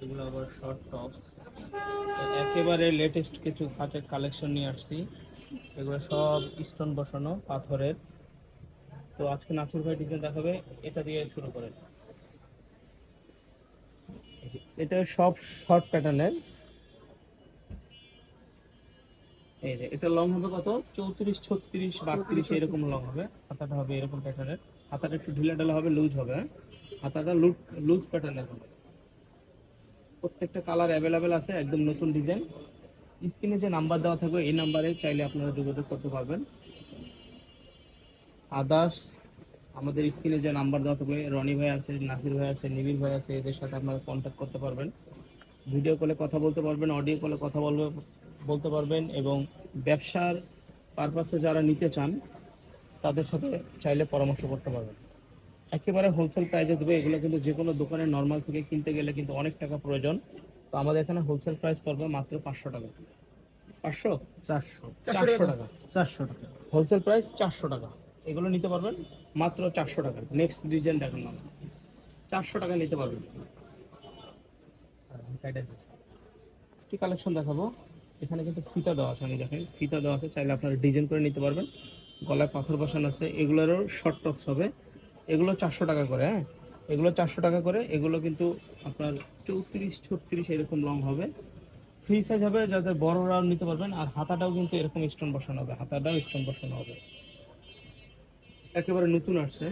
এগুলো আবার short tops, একেবারে লেটেস্ট কিছু শার্টের কালেকশন নিয়ে আসছি। এগুলো সব স্টোন বসানো পাথরের। তো আজকে নাসির ভাই ডিজাইন দেখাবে, এটা দিয়ে শুরু করেন। এটা সব শর্ট প্যাটার্নের। এই যে এটা লং হবে কত, 34, 36, 32 এরকম লং হবে। হাতাটা হবে এরকম প্যাটার্নের। হাতাটা একটু ঢিলা ঢালা হবে, লুজ হবে, হ্যাঁ? হাতাটা লুজ প্যাটার্নের হবে। প্রত্যেকটা কালার অ্যাভেলেবেল আছে, একদম নতুন ডিজাইন। স্ক্রিনে যে নাম্বার দেওয়া থাকবে এই নাম্বারে চাইলে আপনারা যোগাযোগ করতে পারবেন। আদার্স আমাদের স্ক্রিনে যে নাম্বার দেওয়া থাকবে, রনি ভাই আছে, নাসির ভাই আছে, নিবির ভাই আছে, এদের সাথে আপনারা কন্ট্যাক্ট করতে পারবেন। ভিডিও কলে কথা বলতে পারবেন, অডিও কলে কথা বলতে পারবেন। এবং ব্যবসার পারপাসে যারা নিতে চান তাদের সাথে চাইলে পরামর্শ করতে পারবেন। একেবারে হোলসেল প্রাইসে দেবে। এগুলো কিন্তু যে কোনো দোকানে নর্মাল থেকে কিনতে গেলে কিন্তু অনেক টাকা প্রয়োজন। তো আমাদের এখানে হোলসেল প্রাইস পড়বে মাত্র 500 টাকা। 500, 400, 400 টাকা, 400 টাকা হোলসেল প্রাইস, 400 টাকা। এগুলো নিতে পারবেন মাত্র 400 টাকা। নেক্সট ডিজাইন দেখুন, না 400 টাকা নিতে পারবেন। কি কালেকশন দেখাবো, এখানে কিন্তু ফিতা দেওয়া আছে, আমি দেখেন ফিতা দেওয়া আছে, চাইলে আপনারা ডিজাইন করে নিতে পারবেন। গলায় পাথর বসানো আছে। এগুলোরও শর্ট টপস হবে। এগুলো 400 টাকা করে, হ্যাঁ? এগুলো 400 টাকা করে। এগুলো কিন্তু আপনার 34, 36 এরকম লং হবে। ফ্রি সাইজ হবে, যাদের বড়রাও নিতে পারবেন। আর হাতাটাও কিন্তু এরকম স্টোন বসানো হবে, হাতাটাও স্টোন বসানো হবে। একেবারে নতুন আসছে।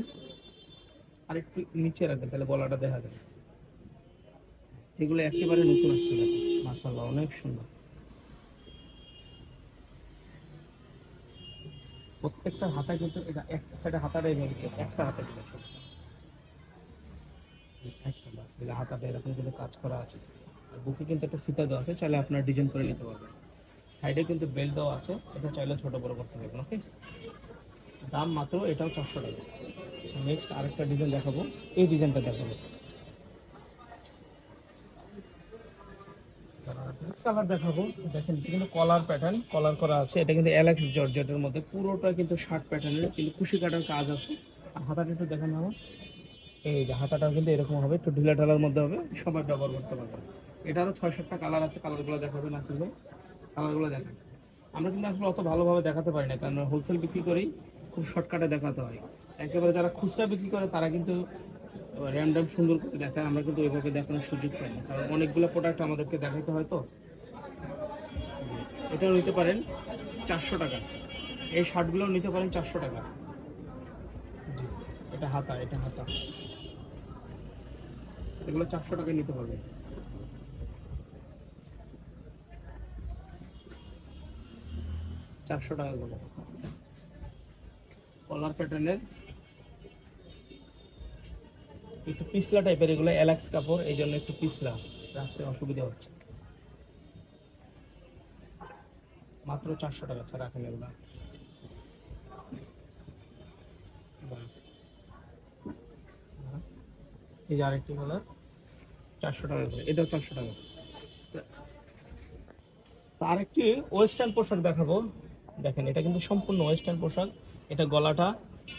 আর একটু নিচে রাখবেন তাহলে গলাটা দেখা যাবে। এগুলো একেবারে নতুন আসছে, দেখেন মাশাআল্লাহ অনেক সুন্দর। প্রত্যেকটা হাতা কিন্তু এটা একটা সাইডে হাতাটা এইভাবে, একটা হাতা কিন্তু একটা বাস, এটা হাতাটা এরকম কিন্তু কাজ করা আছে। আর বুকে কিন্তু একটা ফিতা দেওয়া আছে, চাইলে আপনার ডিজাইন করে নিতে পারবেন। সাইডে কিন্তু বেল্ট দেওয়া আছে, এটা চাইলে ছোট বড় করতে পারবেন। ওকে, দাম মাত্র এটাও 400 টাকা। নেক্সট আরেকটা ডিজাইন দেখাবো, এই ডিজাইনটা দেখাবো। কালার দেখাবো, দেখেন এটা কিন্তু কলার প্যাটার্ন, কলার করা আছে। এটা কিন্তু এলএক্স জর্জেটের মধ্যে, পুরোটা কিন্তু শার্ট প্যাটার্নের, কিন্তু কুশি কাটার কাজ আছে। আর হাতাটা একটু দেখেন আমার, এই যে হাতাটা কিন্তু এরকম হবে, একটু ঢিলা ঢালার মধ্যে হবে, সবাই ব্যবহার করতে পারবে। এটারও 6-7টা কালার আছে, কালারগুলো দেখাবেন আসলে, কালারগুলো দেখেন। আমরা কিন্তু আসলে অত ভালোভাবে দেখাতে পারি না, কারণ হোলসেল বিক্রি করি, খুব শর্টকাটে দেখাতে হয়। একেবারে যারা খুচরা বিক্রি করে তারা কিন্তু র্যান্ডম সুন্দর করে দেখায়, আমরা কিন্তু ওইভাবে দেখানোর সুযোগ পাই না, কারণ অনেকগুলো প্রোডাক্ট আমাদেরকে দেখাতে হয়। তো এটাও নিতে পারেন 400 টাকা। এই শার্টগুলোও নিতে পারেন 400 টাকা। এটা হাতা, এটা হাতা, এগুলো 400 টাকায় নিতে পারবেন। 400 টাকা করে। কলার প্যাটার্নের, একটু পিছলা টাইপের, এগুলো এলাক্স কাপড়, এই জন্য একটু পিছলা, রাখতে অসুবিধা হচ্ছে। মাত্র 400 টাকা ছাড়া রাখেন এগুলো। এই যে আরেকটি কালার, 400 টাকা করে, এটাও 400 টাকা। তো আরেকটি ওয়েস্টার্ন পোশাক দেখাবো। দেখেন এটা কিন্তু সম্পূর্ণ ওয়েস্টার্ন পোশাক। এটা গলাটা,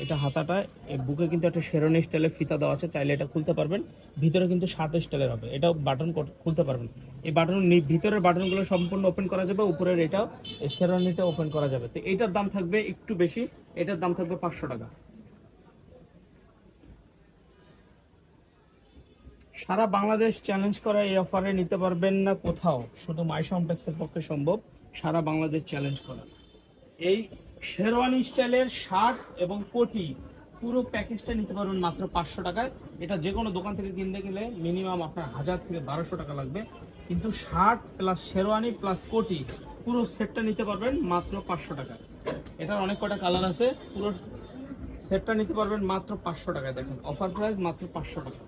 এটা হাতাটা, এই বুকে কিন্তু একটা শেরওয়ানি স্টাইলের ফিতা দেওয়া আছে, চাইলে এটা খুলতে পারবেন। ভিতরে কিন্তু শার্ট স্টাইলের হবে, এটাও বাটন খুলতে পারবেন। এই বাটন, ভিতরের বাটনগুলো সম্পূর্ণ ওপেন করা যাবে, উপরের এটাও, এই শেরওয়ানিটা ওপেন করা যাবে। তো এইটার দাম থাকবে একটু বেশি, এটার দাম থাকবে 500 টাকা। সারা বাংলাদেশ চ্যালেঞ্জ করা এই অফারে নিতে পারবেন না কোথাও, শুধু মাইশা কমপ্লেক্সের পক্ষে সম্ভব সারা বাংলাদেশ চ্যালেঞ্জ করা। এই শেরওয়ানি স্টাইলের শার্ট এবং কোটি পুরো প্যাকেজটা নিতে পারবেন মাত্র 500 টাকায়। এটা যে কোনো দোকান থেকে কিনতে গেলে মিনিমাম আপনার 1000 থেকে 1200 টাকা লাগবে, কিন্তু শার্ট প্লাস শেরওয়ানি প্লাস কোটি পুরো সেটটা নিতে পারবেন মাত্র 500 টাকায়। এটার অনেক কটা কালার আছে, পুরো সেটটা নিতে পারবেন মাত্র 500 টাকায়। দেখেন অফার প্রাইস মাত্র 500 টাকা।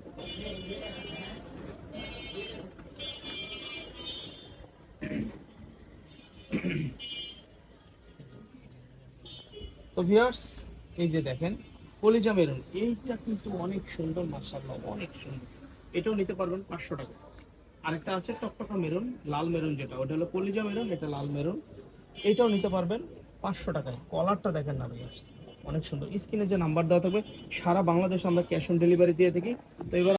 তো ভিউয়ার্স, এই যে দেখেন কলিজা মেরুন, এইটা কিন্তু অনেক সুন্দর, মাশাআল্লাহ অনেক সুন্দর। এটাও নিতে পারবেন 500 টাকা। আরেকটা আছে টকটকা মেরুন, লাল মেরুন, যেটা ওটা হলো কলিজা মেরুন, এটা লাল মেরুন। এটাও নিতে পারবেন 500 টাকায়। কলারটা দেখেন না ভিউয়ার্স, অনেক সুন্দর। স্ক্রিনে যে নাম্বার দেওয়া থাকবে, সারা বাংলাদেশে আমরা ক্যাশ অন ডেলিভারি দিয়ে থাকি। তো এবার